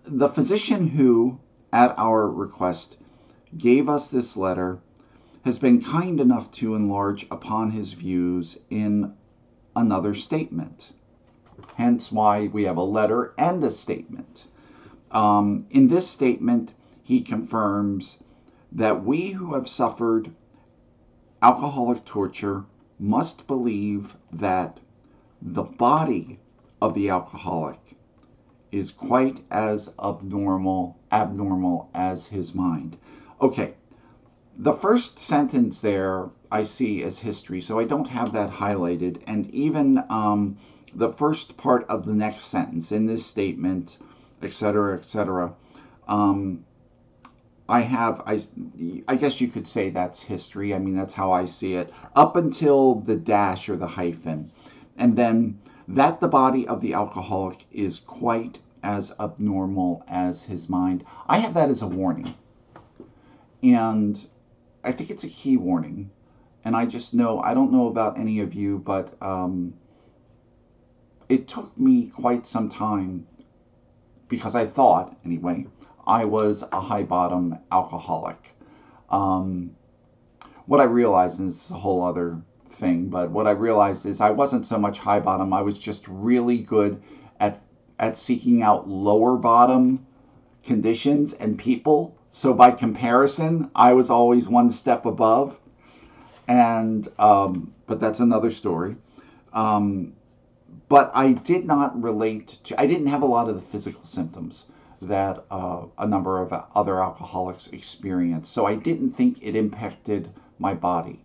The physician who, at our request, gave us this letter has been kind enough to enlarge upon his views in another statement. Hence why we have a letter and a statement. In this statement, he confirms that we who have suffered alcoholic torture must believe that the body of the alcoholic is quite as abnormal as his mind. Okay, the first sentence there I see as history, so I don't have that highlighted. And even the first part of the next sentence in this statement, etc., etc., um, I guess you could say that's history. I mean, that's how I see it. Up until the dash or the hyphen. And then that the body of the alcoholic is quite as abnormal as his mind. I have that as a warning. And I think it's a key warning. And I just know, I don't know about any of you, but it took me quite some time because I thought, anyway, I was a high bottom alcoholic. Um, what I realized, and this is a whole other thing, but what I realized is I wasn't so much high bottom, I was just really good at, at seeking out lower bottom conditions and people. So by comparison, I was always one step above. And, but that's another story. Um, but I did not relate to, I didn't have a lot of the physical symptoms that a number of other alcoholics experience. So I didn't think it impacted my body.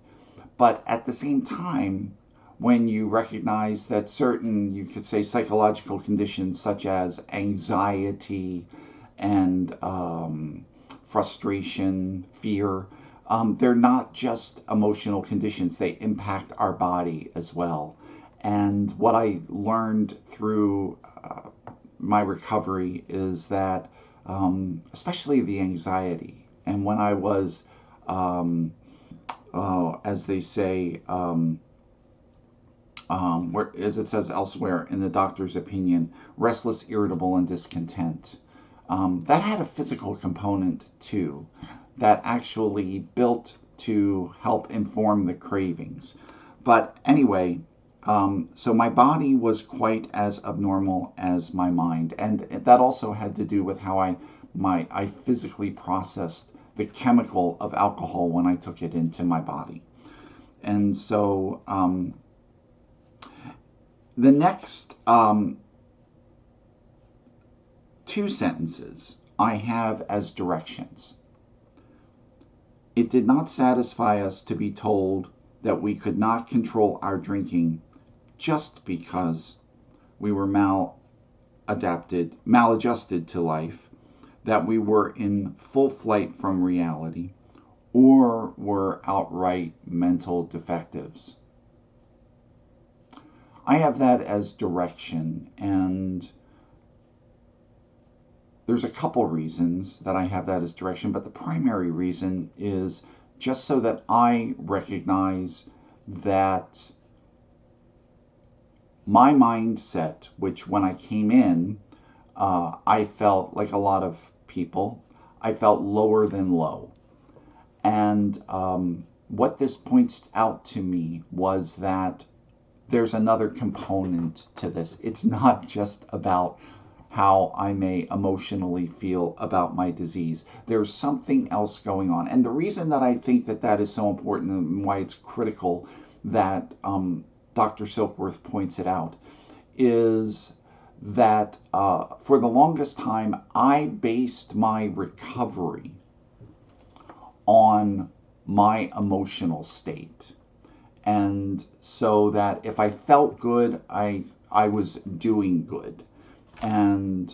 But at the same time, when you recognize that certain, you could say, psychological conditions such as anxiety and frustration, fear, they're not just emotional conditions, they impact our body as well. And what I learned through my recovery is that, especially the anxiety, and when I was, as they say, where, as it says elsewhere in the doctor's opinion, restless, irritable, and discontent. That had a physical component too, that actually built to help inform the cravings. But anyway, so my body was quite as abnormal as my mind, and that also had to do with how I physically processed the chemical of alcohol when I took it into my body. And so the next two sentences I have as directions. It did not satisfy us to be told that we could not control our drinking just because we were maladjusted to life, that we were in full flight from reality, or were outright mental defectives. I have that as direction, and there's a couple reasons that I have that as direction, but the primary reason is just so that I recognize that my mindset, which when I came in, I felt like a lot of people, I felt lower than low. And what this points out to me was that there's another component to this. It's not just about how I may emotionally feel about my disease. There's something else going on. And the reason that I think that that is so important and why it's critical that Dr. Silkworth points it out is that for the longest time, I based my recovery on my emotional state. And so that if I felt good, I was doing good. And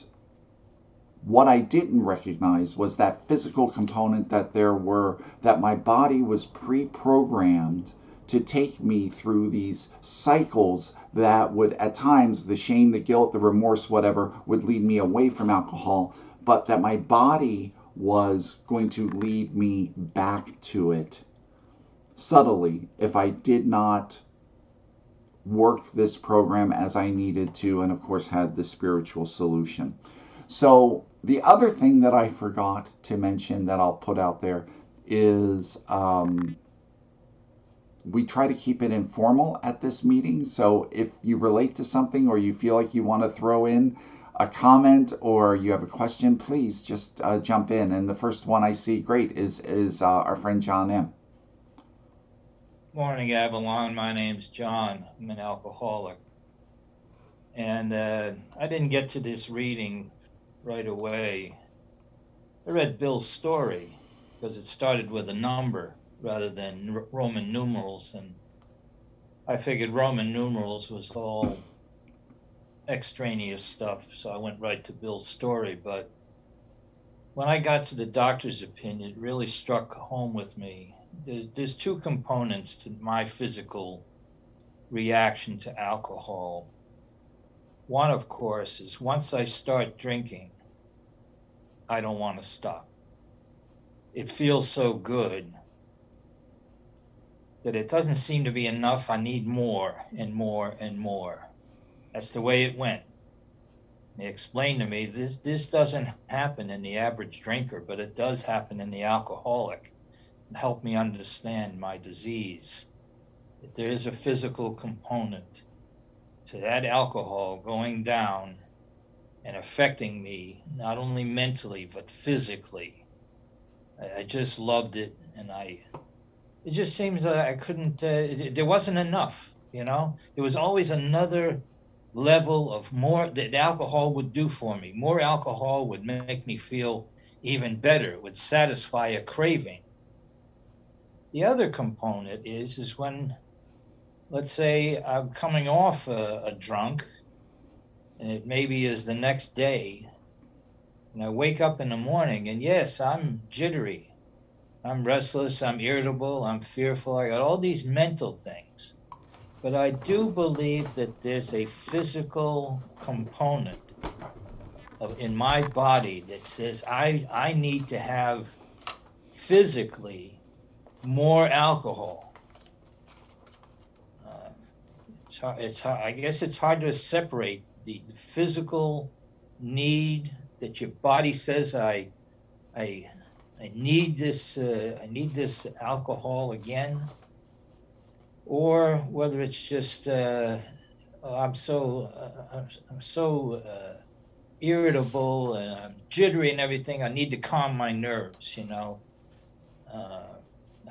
what I didn't recognize was that physical component that my body was pre-programmed to take me through these cycles that would, at times, the shame, the guilt, the remorse, whatever, would lead me away from alcohol, but that my body was going to lead me back to it subtly if I did not work this program as I needed to, and of course had the spiritual solution. So the other thing that I forgot to mention that I'll put out there is we try to keep it informal at this meeting. So if you relate to something or you feel like you want to throw in a comment or you have a question, please just jump in. And the first one I see, great, is our friend John M. Morning, Avalon. My name's John. I'm an alcoholic. And I didn't get to this reading right away. I read Bill's story because it started with a number rather than Roman numerals. And I figured Roman numerals was all extraneous stuff. So I went right to Bill's story. But when I got to the doctor's opinion, it really struck home with me. There's two components to my physical reaction to alcohol. One, of course, is once I start drinking, I don't want to stop. It feels so good that it doesn't seem to be enough. I need more and more and more. That's the way it went. They explained to me this doesn't happen in the average drinker, but it does happen in the alcoholic. It helped me understand my disease. That there is a physical component to that alcohol going down and affecting me, not only mentally, but physically. I just loved it. And it just seems that I couldn't, there wasn't enough, There was always another level of more that alcohol would do for me. More alcohol would make me feel even better, it would satisfy a craving. The other component is when, let's say, I'm coming off a drunk, and it maybe is the next day, and I wake up in the morning, and yes, I'm jittery, I'm restless, I'm irritable, I'm fearful, I got all these mental things. But I do believe that there's a physical component in my body that says I need to have physically more alcohol. Uh, it's hard. I guess it's hard to separate the physical need that your body says I I need this alcohol again, or whether it's just oh, I'm so irritable and I'm jittery and everything. I need to calm my nerves. Uh,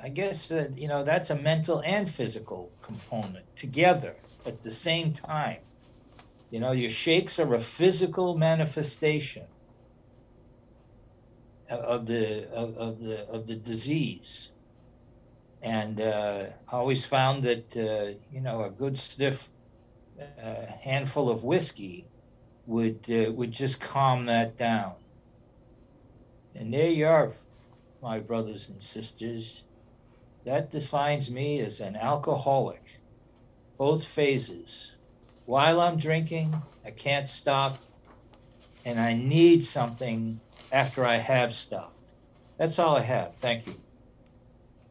I guess that's a mental and physical component together at the same time. Your shakes are a physical manifestation of the disease. And I always found that a good stiff handful of whiskey would just calm that down. And there you are, my brothers and sisters. That defines me as an alcoholic, both phases. While I'm drinking, I can't stop, and I need something after I have stopped. That's all I have. Thank you.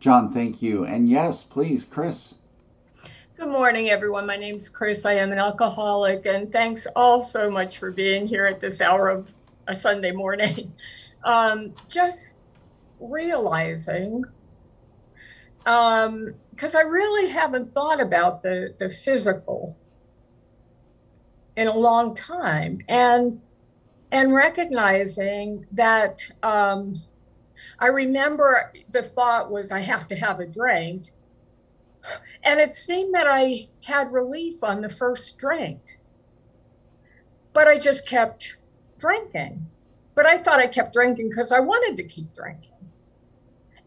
John, thank you. And yes, please, Chris. Good morning, everyone. My name's Chris. I am an alcoholic, and thanks all so much for being here at this hour of a Sunday morning. Just realizing, because I really haven't thought about the physical in a long time, and recognizing that I remember the thought was I have to have a drink. And it seemed that I had relief on the first drink, but I just kept drinking. But I thought I kept drinking because I wanted to keep drinking.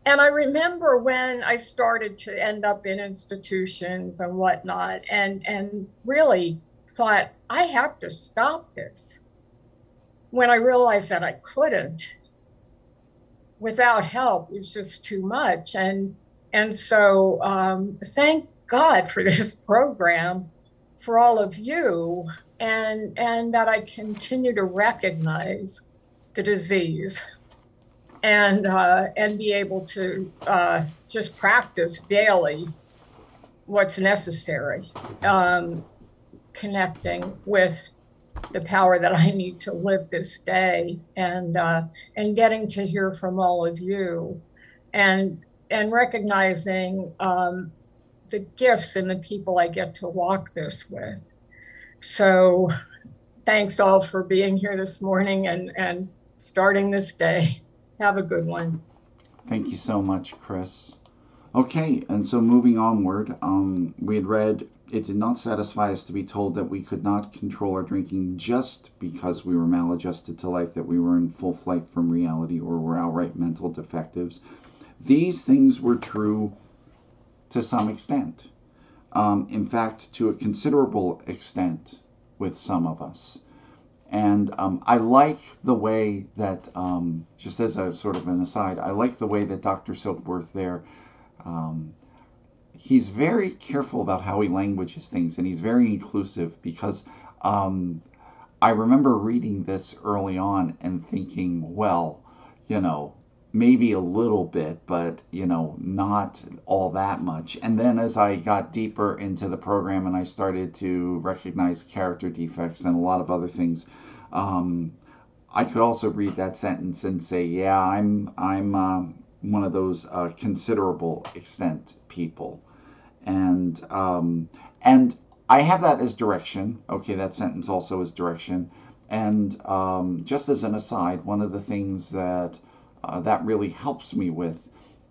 And I remember when I started to end up in institutions and whatnot, and really thought, I have to stop this. When I realized that I couldn't, without help, it was just too much. And so thank God for this program, for all of you, and that I continue to recognize the disease and be able to just practice daily what's necessary, connecting with the power that I need to live this day, and getting to hear from all of you, and recognizing the gifts and the people I get to walk this with. So thanks all for being here this morning and starting this day. Have a good one. Thank you so much, Chris. Okay, and so moving onward, we had read, it did not satisfy us to be told that we could not control our drinking just because we were maladjusted to life, that we were in full flight from reality, or were outright mental defectives. These things were true to some extent. In fact, to a considerable extent with some of us. And I like the way that, just as a sort of an aside, I like the way that Dr. Silkworth there, he's very careful about how he languages things, and he's very inclusive, because I remember reading this early on and thinking, well, maybe a little bit, but not all that much. And then as I got deeper into the program and I started to recognize character defects and a lot of other things, I could also read that sentence and say, yeah, I'm one of those considerable extent people, and I have that as direction. Okay, that sentence also is direction. And just as an aside, one of the things that that really helps me with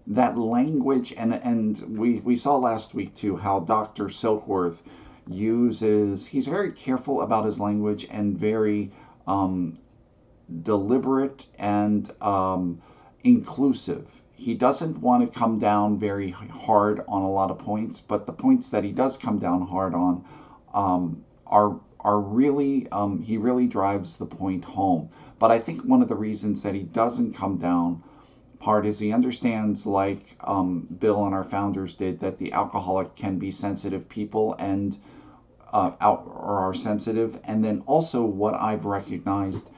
that language, and we saw last week too how Dr. Silkworth he's very careful about his language and very deliberate and inclusive. He doesn't want to come down very hard on a lot of points, but the points that he does come down hard on are really, he really drives the point home. But I think one of the reasons that he doesn't come down hard is he understands, like Bill and our founders did, that the alcoholic can be sensitive people and are sensitive. And then also what I've recognized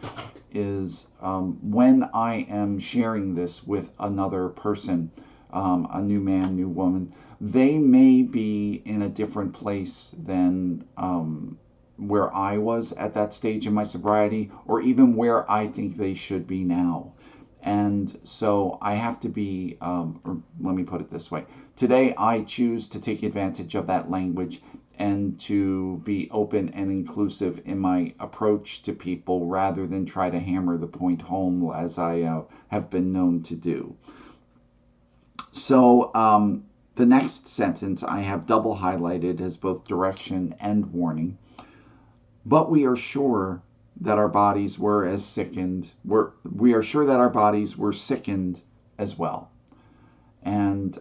is when I am sharing this with another person, a new man, new woman, they may be in a different place than where I was at that stage in my sobriety, or even where I think they should be now. And so I have to be, or let me put it this way. Today I choose to take advantage of that language and to be open and inclusive in my approach to people, rather than try to hammer the point home as I have been known to do. So the next sentence I have double highlighted as both direction and warning. But we are sure that our bodies were sickened as well. And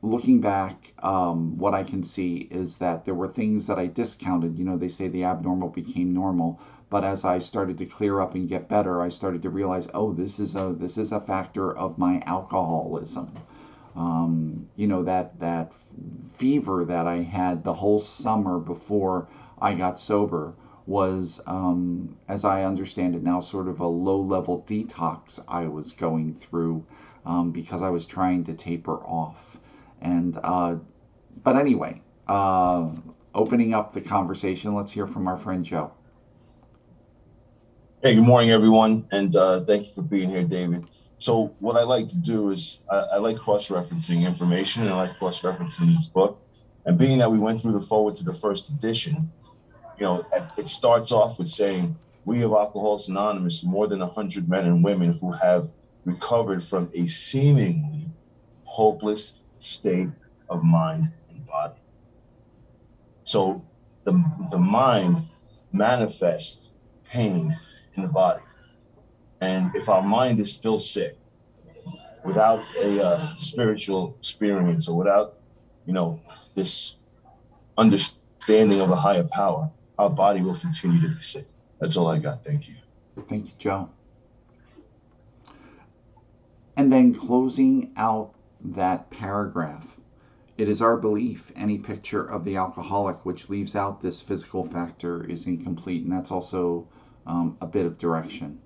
looking back, what I can see is that there were things that I discounted. They say the abnormal became normal. But as I started to clear up and get better, I started to realize, oh, this is a factor of my alcoholism. That fever that I had the whole summer before I got sober was, as I understand it now, sort of a low-level detox I was going through, because I was trying to taper off. And but anyway, opening up the conversation, let's hear from our friend Joe. Hey, good morning, everyone, and thank you for being here, David. So what I like to do is I like cross-referencing information, and I like cross-referencing this book. And being that we went through the forward to the first edition, it starts off with saying, we of Alcoholics Anonymous, more than 100 men and women who have recovered from a seemingly hopeless state of mind and body. So the mind manifests pain in the body. And if our mind is still sick, without a spiritual experience, or without, this understanding of a higher power, our body will continue to be sick. That's all I got. Thank you. Thank you, Joe. And then closing out that paragraph, it is our belief any picture of the alcoholic which leaves out this physical factor is incomplete. And that's also a bit of direction.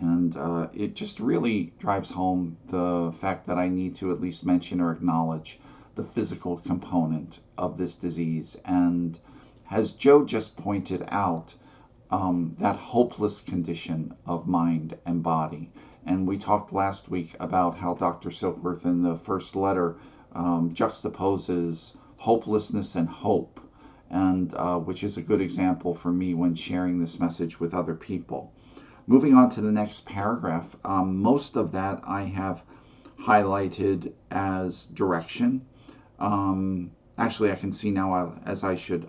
And it just really drives home the fact that I need to at least mention or acknowledge the physical component of this disease, and as Joe just pointed out, that hopeless condition of mind and body. And we talked last week about how Dr. Silkworth in the first letter juxtaposes hopelessness and hope, and which is a good example for me when sharing this message with other people. Moving on to the next paragraph, most of that I have highlighted as direction. Actually, I can see now as I should,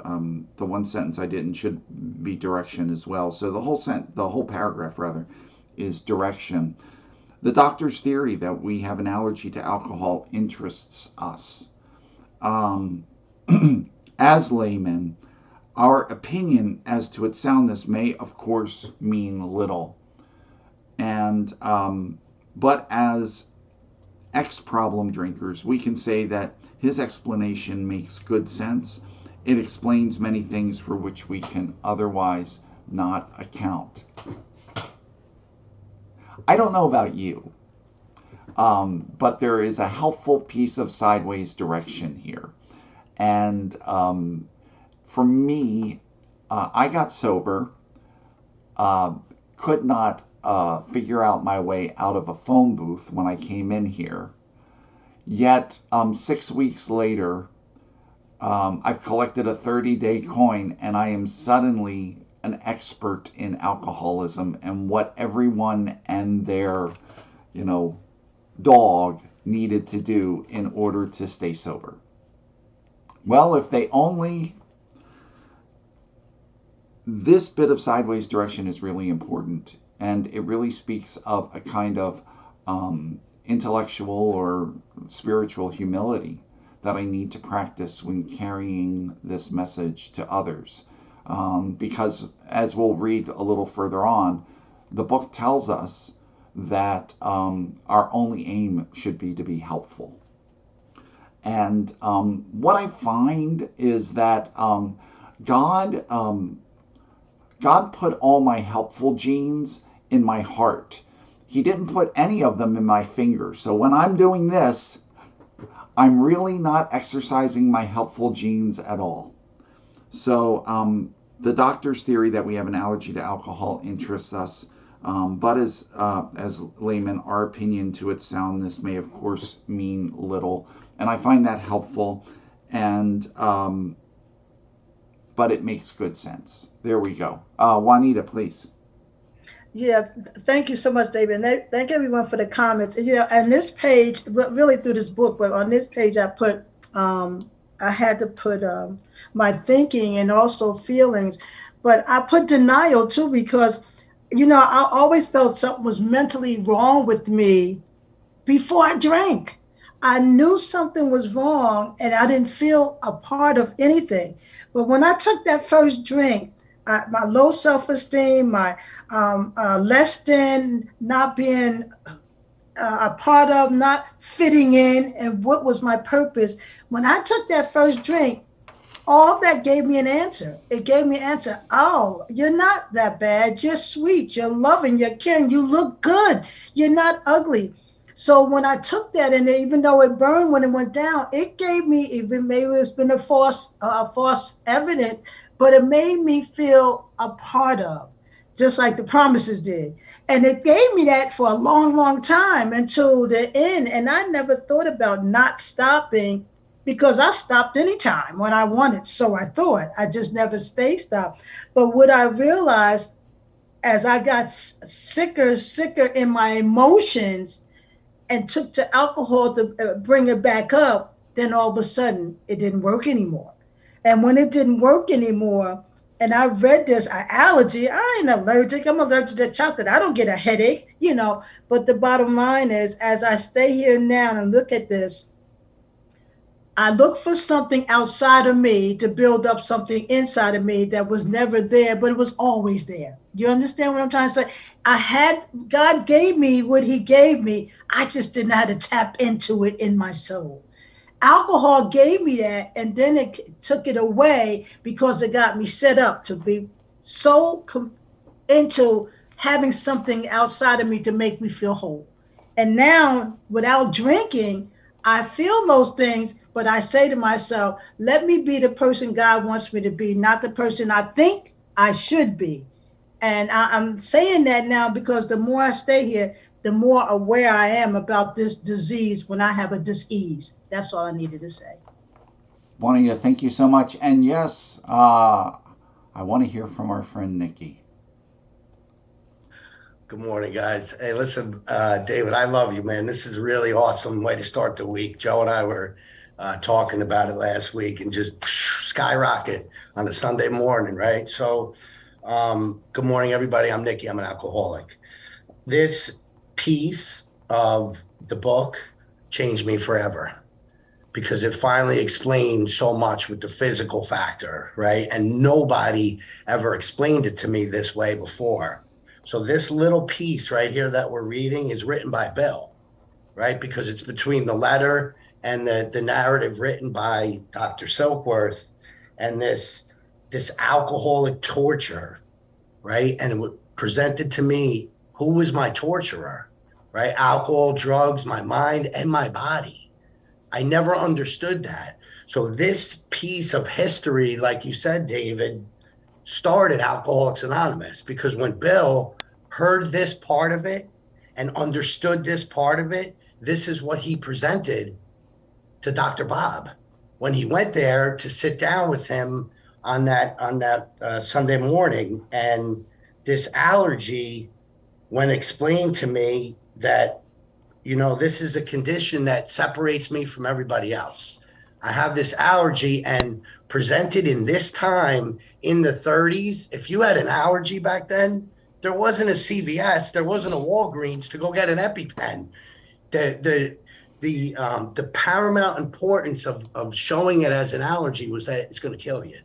the one sentence I didn't should be direction as well. So the whole paragraph rather, is direction. The doctor's theory that we have an allergy to alcohol interests us. As laymen, our opinion as to its soundness may, of course, mean little. And but as ex-problem drinkers, we can say that his explanation makes good sense. It explains many things for which we can otherwise not account. I don't know about you, but there is a helpful piece of sideways direction here. And for me, I got sober, could not figure out my way out of a phone booth when I came in here. Yet 6 weeks later, I've collected a 30-day coin, and I am suddenly an expert in alcoholism and what everyone and their, dog needed to do in order to stay sober. Well, if they only... This bit of sideways direction is really important, and it really speaks of a kind of intellectual or spiritual humility that I need to practice when carrying this message to others. Because, as we'll read a little further on, the book tells us that our only aim should be to be helpful. And what I find is that God put all my helpful genes in my heart. He didn't put any of them in my fingers. So when I'm doing this, I'm really not exercising my helpful genes at all. So the doctor's theory that we have an allergy to alcohol interests us, but as laymen, our opinion to its soundness may of course mean little, and I find that helpful, and but it makes good sense. There we go. Juanita, please. Yeah, thank you so much, David. And thank everyone for the comments. And this page, really through this book, but on this page, I had to put my thinking and also feelings, but I put denial too, because, I always felt something was mentally wrong with me before I drank. I knew something was wrong and I didn't feel a part of anything. But when I took that first drink, my low self-esteem, my less than, not being a part of, not fitting in, and what was my purpose. When I took that first drink, all that gave me an answer. It gave me an answer. Oh, you're not that bad. You're sweet. You're loving. You're caring. You look good. You're not ugly. So when I took that, and even though it burned when it went down, it gave me, even maybe it's been a false evidence, but it made me feel a part of, just like the promises did. And it gave me that for a long, long time until the end. And I never thought about not stopping, because I stopped anytime when I wanted. So I thought, I just never stopped. But what I realized as I got sicker in my emotions and took to alcohol to bring it back up, then all of a sudden it didn't work anymore. And when it didn't work anymore, and I read this, allergy, I ain't allergic. I'm allergic to chocolate. I don't get a headache, But the bottom line is, as I stay here now and look at this, I look for something outside of me to build up something inside of me that was never there, but it was always there. You understand what I'm trying to say? God gave me what he gave me. I just didn't know how to tap into it in my soul. Alcohol gave me that, and then it took it away because it got me set up to be so into having something outside of me to make me feel whole. And now, without drinking, I feel those things, but I say to myself, let me be the person God wants me to be, not the person I think I should be. And I'm saying that now because the more I stay here, the more aware I am about this disease when I have a disease. That's all I needed to say. Juanita, thank you so much. And yes, I want to hear from our friend Nikki. Good morning, guys. Hey, listen, David, I love you, man. This is a really awesome way to start the week. Joe and I were talking about it last week and just skyrocket on a Sunday morning, right? So, good morning, everybody. I'm Nikki. I'm an alcoholic. This piece of the book changed me forever because it finally explained so much with the physical factor, right? And nobody ever explained it to me this way before. So this little piece right here that we're reading is written by Bill, right? Because it's between the letter and the narrative written by Dr. Silkworth and this alcoholic torture, right? And it was presented to me, who was my torturer, right? Alcohol, drugs, my mind, and my body. I never understood that. So this piece of history, like you said, David, started Alcoholics Anonymous because when Bill heard this part of it and understood this part of it, this is what he presented to Dr. Bob when he went there to sit down with him on that Sunday morning. And this allergy, when explained to me that, you know, this is a condition that separates me from everybody else. I have this allergy, and presented in this time in the 30s, if you had an allergy back then, there wasn't a CVS, there wasn't a Walgreens to go get an EpiPen. The paramount importance of showing it as an allergy was that it's going to kill you,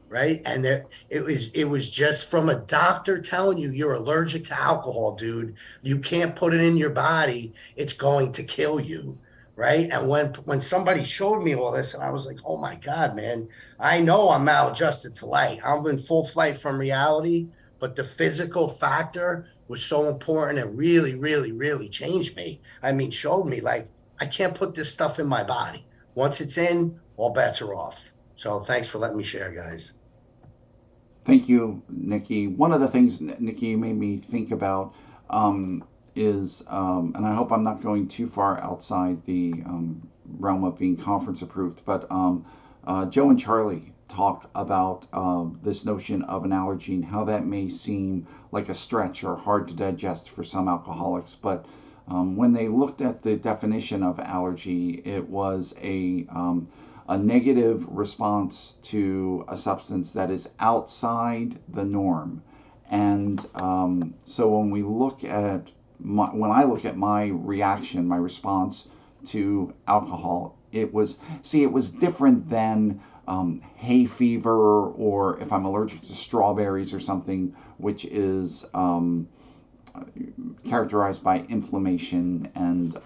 right? And it was just from a doctor telling you you're allergic to alcohol, dude. You can't put it in your body. It's going to kill you. Right. And when somebody showed me all this, and I was like, oh, my God, man, I know I'm maladjusted to light. I'm in full flight from reality. But the physical factor was so important. It really, really, really changed me. I mean, showed me like I can't put this stuff in my body. Once it's in, all bets are off. So thanks for letting me share, guys. Thank you, Nikki. One of the things, Nikki, made me think about is, and I hope I'm not going too far outside the realm of being conference approved, but Joe and Charlie talk about this notion of an allergy and how that may seem like a stretch or hard to digest for some alcoholics. But when they looked at the definition of allergy, it was a negative response to a substance that is outside the norm. And so when we look at when I look at my reaction, my response to alcohol, it was different than hay fever, or if I'm allergic to strawberries or something, which is characterized by inflammation and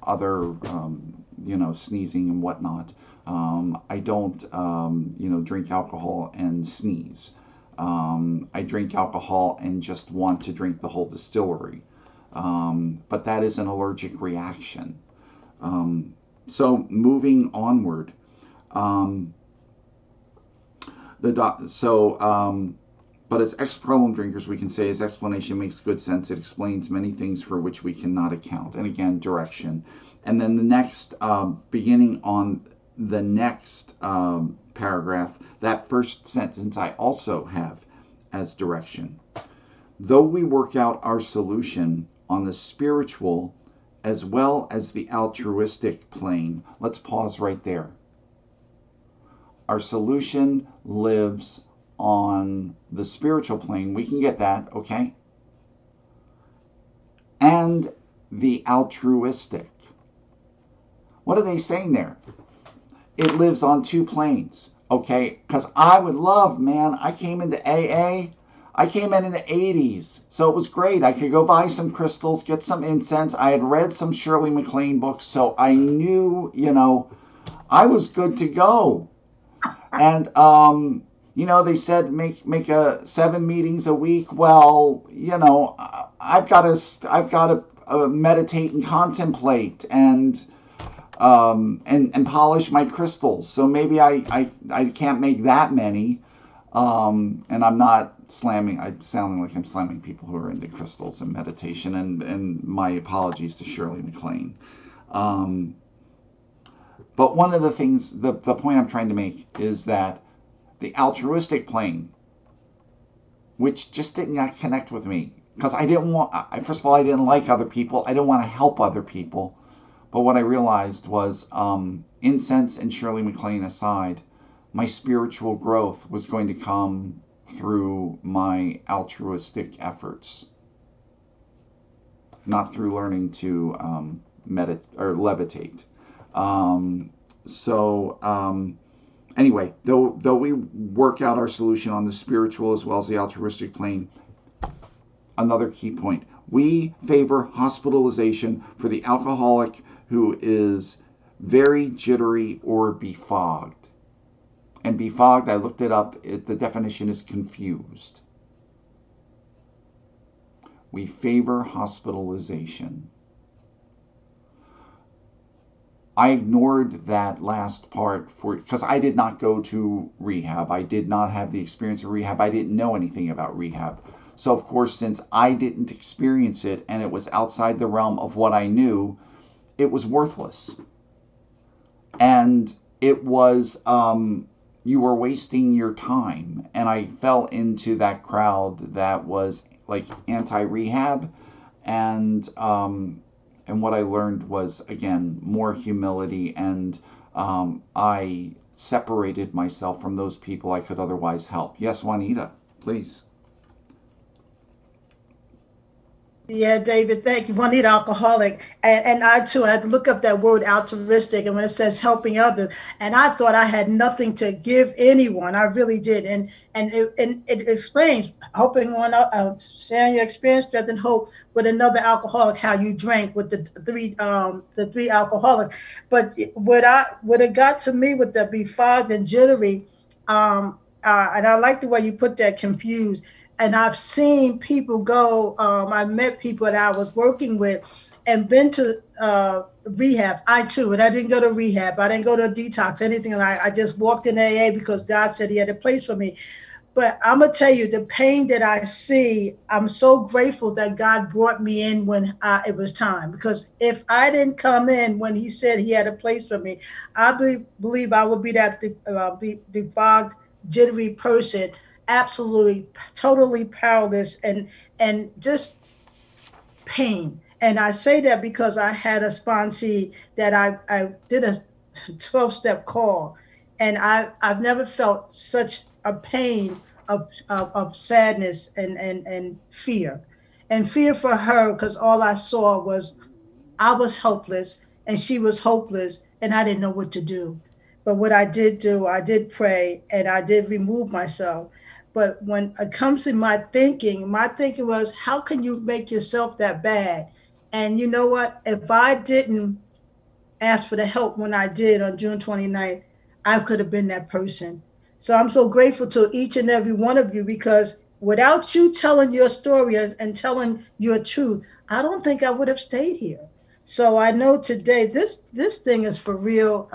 other, sneezing and whatnot. I don't, drink alcohol and sneeze. I drink alcohol and just want to drink the whole distillery. But that is an allergic reaction. So moving onward, but as ex-problem drinkers, we can say his explanation makes good sense. It explains many things for which we cannot account. And again, direction. And then the next, beginning on the next paragraph, that first sentence I also have as direction. Though we work out our solution on the spiritual as well as the altruistic plane, let's pause right there. Our solution lives on the spiritual plane. We can get that, okay? And the altruistic. What are they saying there? It lives on two planes, okay? Because I would love, man, I came into AA. I came in the 80s, so it was great. I could go buy some crystals, get some incense. I had read some Shirley MacLaine books, so I knew, I was good to go. And, they said make 7 meetings a week. Well, I've got to meditate and contemplate. And and polish my crystals. So maybe I can't make that many. And I'm not slamming. I'm sounding like I'm slamming people who are into crystals and meditation. And my apologies to Shirley MacLaine. But one of the things, the point I'm trying to make is that the altruistic plane, which just did not connect with me, because I didn't want, first of all, I didn't like other people. I didn't want to help other people. But what I realized was, incense and Shirley MacLaine aside, my spiritual growth was going to come through my altruistic efforts, not through learning to meditate or levitate. Anyway, though we work out our solution on the spiritual as well as the altruistic plane, another key point: we favor hospitalization for the alcoholic who is very jittery or befogged. And befogged, I looked it up, the definition is confused. We favor hospitalization. I ignored that last part because I did not go to rehab. I did not have the experience of rehab. I didn't know anything about rehab. So, of course, since I didn't experience it and it was outside the realm of what I knew, it was worthless. And it was, you were wasting your time. And I fell into that crowd that was like anti-rehab. And what I learned was, again, more humility. And I separated myself from those people I could otherwise help. Yes, Juanita, please. Yeah, David, thank you. Juanita, alcoholic. And I too, I had to look up that word altruistic. And when it says helping others, and I thought I had nothing to give anyone. I really did. And it explains helping one out, sharing your experience, strength, and hope with another alcoholic, how you drank with the three alcoholics. But what it got to me with the befogged and jittery, and I like the way you put that, confused. And I've seen people go, I met people that I was working with and been to rehab. I too, and I didn't go to rehab. I didn't go to a detox, anything. I just walked in AA because God said he had a place for me. But I'm going to tell you, the pain that I see, I'm so grateful that God brought me in when it was time. Because if I didn't come in when he said he had a place for me, I believe I would be that befogged, jittery person, absolutely, totally powerless and just pain. And I say that because I had a sponsee that I did a 12-step call, and I've never felt such a pain of sadness and fear. And fear for her, because all I saw was I was helpless and she was hopeless, and I didn't know what to do. But what I did do, I did pray and I did remove myself. But when it comes to my thinking was, how can you make yourself that bad? And you know what? If I didn't ask for the help when I did on June 29th, I could have been that person. So I'm so grateful to each and every one of you, because without you telling your story and telling your truth, I don't think I would have stayed here. So I know today this thing is for real.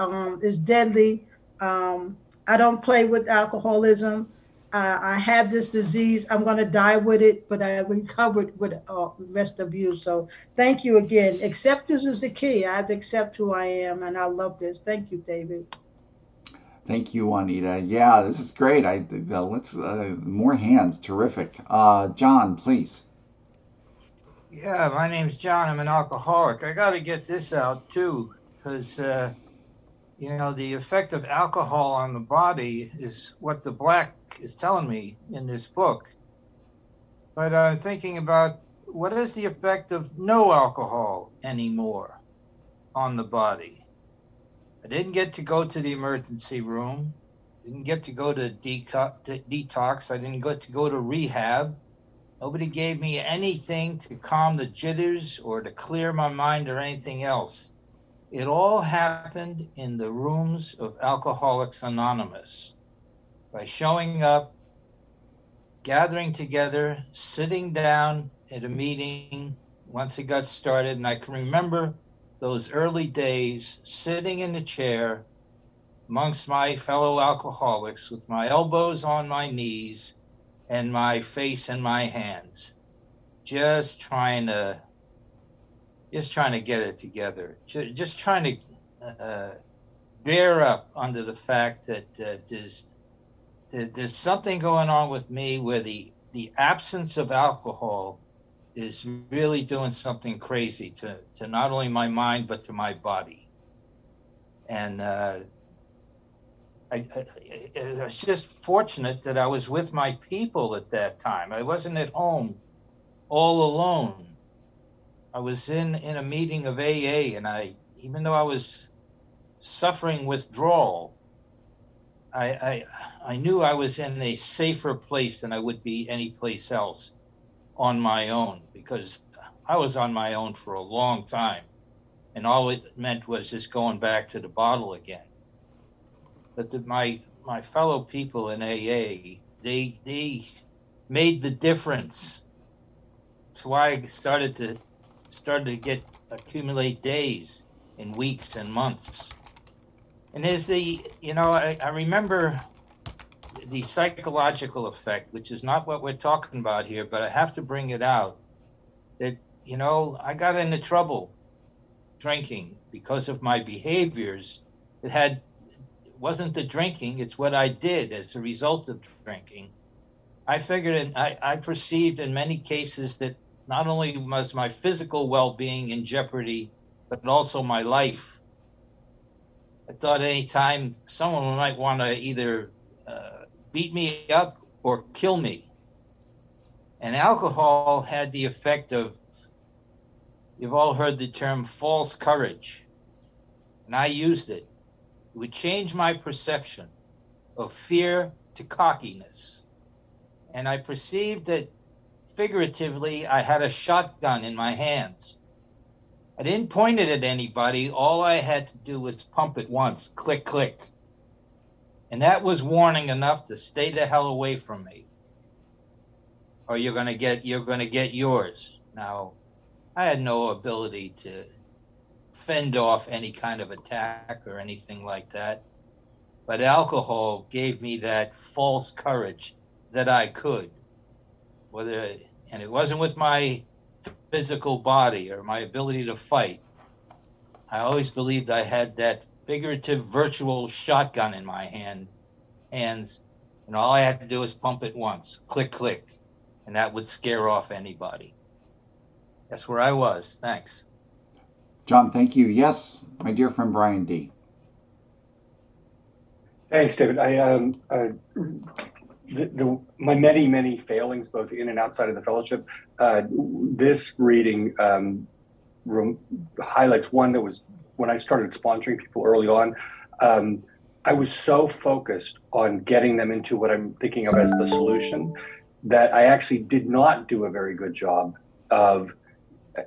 It's deadly. I don't play with alcoholism. I have this disease. I'm going to die with it, but I recovered with the rest of you. So thank you again. Acceptance is the key. I have to accept who I am, and I love this. Thank you, David. Thank you, Juanita. Yeah, this is great. Let's more hands. Terrific. John, please. Yeah, my name's John. I'm an alcoholic. I got to get this out too, because the effect of alcohol on the body is what the black is telling me in this book. But I'm thinking about, what is the effect of no alcohol anymore on the body? I didn't get to go to the emergency room. Didn't get to go to detox. I didn't get to go to rehab. Nobody gave me anything to calm the jitters or to clear my mind or anything else. It all happened in the rooms of Alcoholics Anonymous, by showing up, gathering together, sitting down at a meeting once it got started. And I can remember those early days, sitting in the chair amongst my fellow alcoholics with my elbows on my knees and my face in my hands, just trying to get it together, just trying to bear up under the fact that there's something going on with me where the absence of alcohol is really doing something crazy to not only my mind but to my body. And I was just fortunate that I was with my people at that time. I wasn't at home all alone. I was in a meeting of AA, and even though I was suffering withdrawal, I knew I was in a safer place than I would be any place else on my own, because I was on my own for a long time, and all it meant was just going back to the bottle again. But my fellow people in AA, they made the difference. That's why I started to accumulate days and weeks and months. And there's I remember the psychological effect, which is not what we're talking about here, but I have to bring it out, that, I got into trouble drinking because of my behaviors. It wasn't the drinking, it's what I did as a result of drinking. I figured, and I perceived in many cases that not only was my physical well-being in jeopardy, but also my life. I thought any time someone might want to either beat me up or kill me. And alcohol had the effect of, you've all heard the term false courage, and I used it. It would change my perception of fear to cockiness. And I perceived that figuratively, I had a shotgun in my hands. I didn't point it at anybody. All I had to do was pump it once, click, click. And that was warning enough to stay the hell away from me, or you're going to get yours. Now, I had no ability to fend off any kind of attack or anything like that. But alcohol gave me that false courage that I could. And it wasn't with my physical body or my ability to fight. I always believed I had that figurative virtual shotgun in my hands, and all I had to do was pump it once, click, click, and that would scare off anybody. That's where I was. Thanks. John, thank you. Yes, my dear friend Brian D. Thanks, David. My many failings, both in and outside of the fellowship, this reading highlights one that was when I started sponsoring people early on. I was so focused on getting them into what I'm thinking of as the solution that I actually did not do a very good job of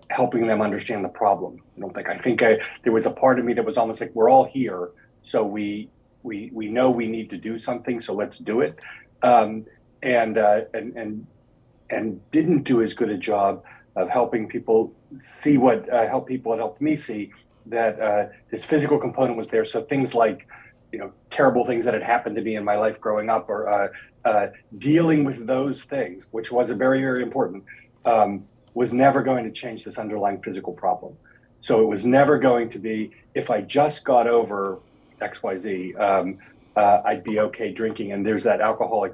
helping them understand the problem. I think there was a part of me that was almost like, we're all here, so we know we need to do something, so let's do it. And didn't do as good a job of helping people see what helped me see that this physical component was there. So things like, terrible things that had happened to me in my life growing up, or dealing with those things, which was very, very important, was never going to change this underlying physical problem. So it was never going to be, if I just got over XYZ, I'd be okay drinking. And there's that alcoholic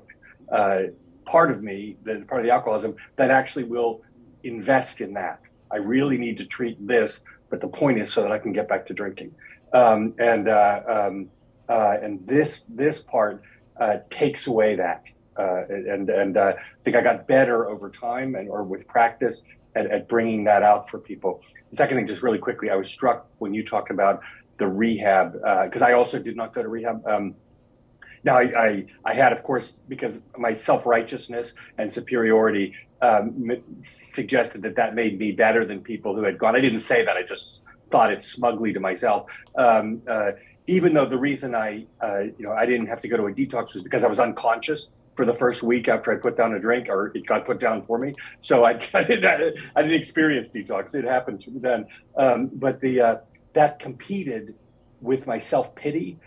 part of me, part of the alcoholism, that actually will invest in that. I really need to treat this, but the point is so that I can get back to drinking. And this part takes away that. I think I got better over time or with practice at bringing that out for people. The second thing, just really quickly, I was struck when you talked about the rehab, because I also did not go to rehab. Now, I had, of course, because my self-righteousness and superiority suggested that made me better than people who had gone. I didn't say that. I just thought it smugly to myself. Even though the reason I didn't have to go to a detox was because I was unconscious for the first week after I put down a drink, or it got put down for me. So I didn't experience detox. It happened to me then. But that competed with my self-pity,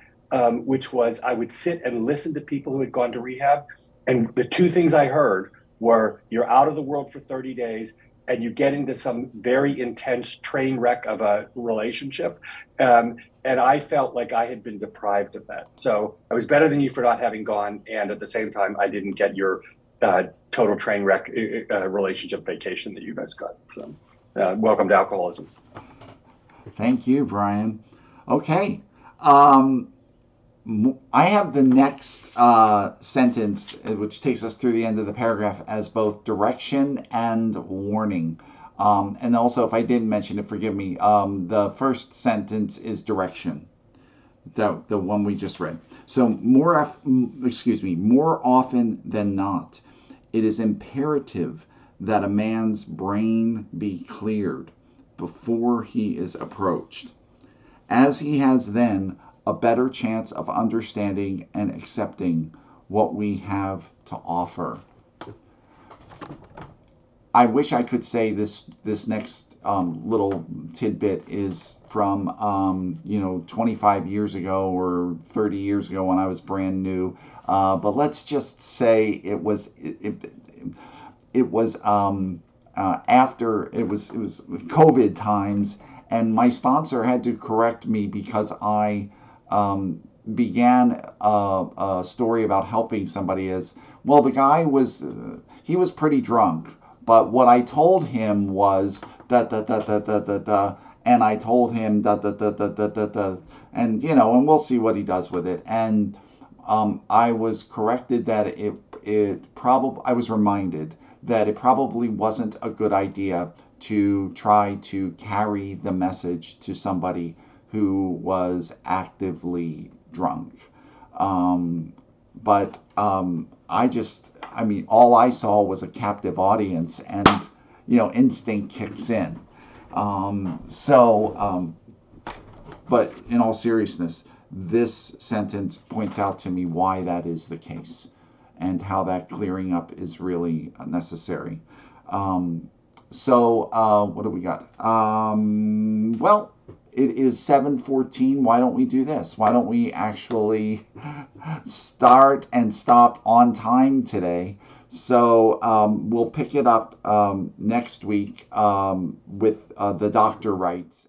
which was I would sit and listen to people who had gone to rehab. And the two things I heard were, you're out of the world for 30 days and you get into some very intense train wreck of a relationship. And I felt like I had been deprived of that. So I was better than you for not having gone. And at the same time, I didn't get your total train wreck relationship vacation that you guys got. So welcome to alcoholism. Thank you, Brian. Okay. I have the next sentence, which takes us through the end of the paragraph, as both direction and warning. And also, if I didn't mention it, forgive me, the first sentence is direction, the one we just read. So more often than not, it is imperative that a man's brain be cleared before he is approached, as he has then a better chance of understanding and accepting what we have to offer. I wish I could say this next little tidbit is from 25 years ago or 30 years ago when I was brand new, but let's just say it was after it was COVID times, and my sponsor had to correct me because I began a story about helping somebody as well. The guy was he was pretty drunk, but what I told him was da da da da da da da, and I told him da da da da da da da, and and we'll see what he does with it. And I was corrected that I was reminded that it probably wasn't a good idea to try to carry the message to somebody who was actively drunk. But all I saw was a captive audience, and instinct kicks in. But in all seriousness, this sentence points out to me why that is the case and how that clearing up is really necessary. What do we got? Well, it is 7:14. Why don't we do this? Why don't we actually start and stop on time today? So we'll pick it up next week with The Doctor Writes.